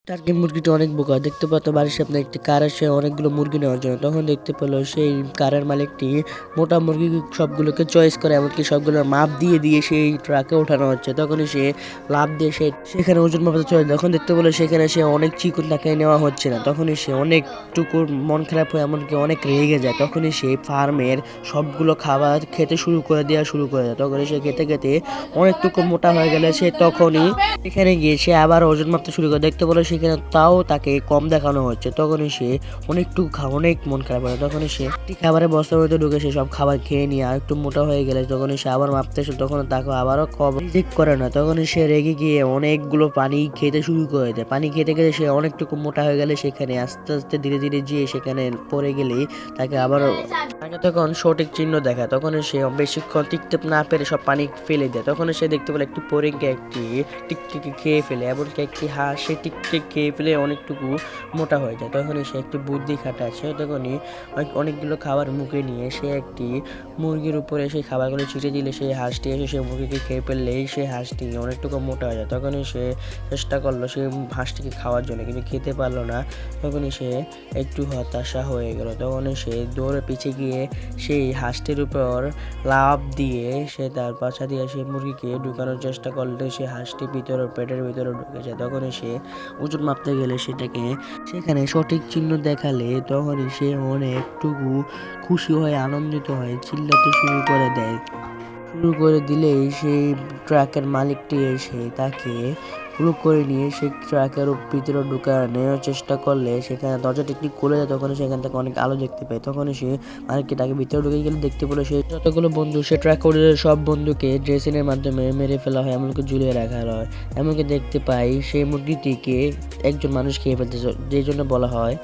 Turkey মুরগিটি অনেক বোকা। দেখতে পেল বাড়ির সামনে একটি কার আসে অনেকগুলো মুরগি নেওয়ার জন্য। তখন দেখতে পেল সেই কারের মালিকটি মোটা মুরগি সবগুলোকে চয়েস করে, এমনকি সবগুলোর মাপ দিয়ে দিয়ে সেই ট্রাকে ওঠানো হচ্ছে। তখনই সে লাফ দিয়ে সেখানে ওজন মাপাতে চলে যায়। তখন দেখতে পেল সেখানে সে অনেক চিকন তাকে নেওয়া হচ্ছে না। তখনই সে অনেকটুকু মন খারাপ হয়ে এমনকি অনেক রেগে যায়। তখনই সে ফার্মের সবগুলো খাবার খেতে শুরু করে দেওয়া শুরু করে দেয়। তখনই সে খেতে খেতে অনেকটুকু মোটা হয়ে গেলে সে তখনই সেখানে গিয়ে সে আবার ওজন মাপতে শুরু করে। দেখতে পেলো সেখানে তাও তাকে কম দেখানো হচ্ছে। তখনই সে অনেক মন খারাপ হয়। তখনই সে একটি খাবারের বস্তার মধ্যে ঢুকে সে সব খাবার খেয়ে নিয়ে আর একটু মোটা হয়ে গেলে তখনই সে আবার মাপতে আসে। তখন তাকে আবারও কম রিজেক্ট করে না। তখনই সে রেগে গিয়ে অনেকগুলো পানি খেতে শুরু করে দেয়। পানি খেতে খেতে সে অনেকটুকু মোটা হয়ে গেলে সেখানে আস্তে আস্তে ধীরে ধীরে যেয়ে সেখানে পড়ে গেলেই তাকে তখন সঠিক চিহ্ন দেখায়। তখন সে বেশিক্ষণ টিকতে না পেরে সব পানি ফেলে দেয়। তখন সে দেখতে পেল একটি পরীকে একটি টিকটিকি খেয়ে ফেলে, এমনকি একটি হাঁস সে টিকটিক খেয়ে ফেলে অনেকটুকু মোটা হয়ে যায়। তখনই সে একটি বুদ্ধি খাটায়। সে তখনই অনেকগুলো খাবার মুখে নিয়ে সে একটি মুরগির উপরে সেই খাবারগুলো ছিটিয়ে দিলে সেই হাঁসটি এসে সেই মুরগিকে খেয়ে ফেললেই সেই হাঁসটি অনেকটুকু মোটা হয়ে যায়। তখনই সে চেষ্টা করলো সেই হাঁসটিকে খাওয়ার জন্য, কিন্তু খেতে পারলো না। তখনই সে একটু হতাশা হয়ে গেল। তখনই সে দৌড়ে পিছিয়ে গিয়ে সেই হাঁসটির উপর লাফ দিয়ে সে তার পাছা দিয়ে সেই মুরগিকে ঢুকানোর চেষ্টা করলে সে হাঁসটি পেটের ভিতরে ঢুকে যায়। তখনই সে ওজন মাপতে গেলে সেখানে সঠিক চিহ্ন দেখালে তখনই সে অনেকটুকু খুশি হয়ে আনন্দিত হয়ে চিল্লাতে শুরু করে দিলেই সেই ট্রাকের মালিকটি এসে তাকে পুরো করে নিয়ে সেই ট্রাকের ভিতরে ঢুকানোর চেষ্টা করলে সেখানে দরজাটি একটু খুলে যায়। তখন সেখান থেকে অনেক আলো দেখতে পায়। তখনই সে মালিককে তাকে ভিতরে ঢুকে গেলে দেখতে পেলো সে যতগুলো বন্ধু সে ট্র্যাক করে সব বন্ধুকে ড্রেসিনের মাধ্যমে মেরে ফেলা হয়, এমনকি ঝুলিয়ে রাখা হয়। এমনকি দেখতে পাই সেই মুরগিটিকে একজন মানুষ খেয়ে ফেলতেছে, যে জন্য বলা হয়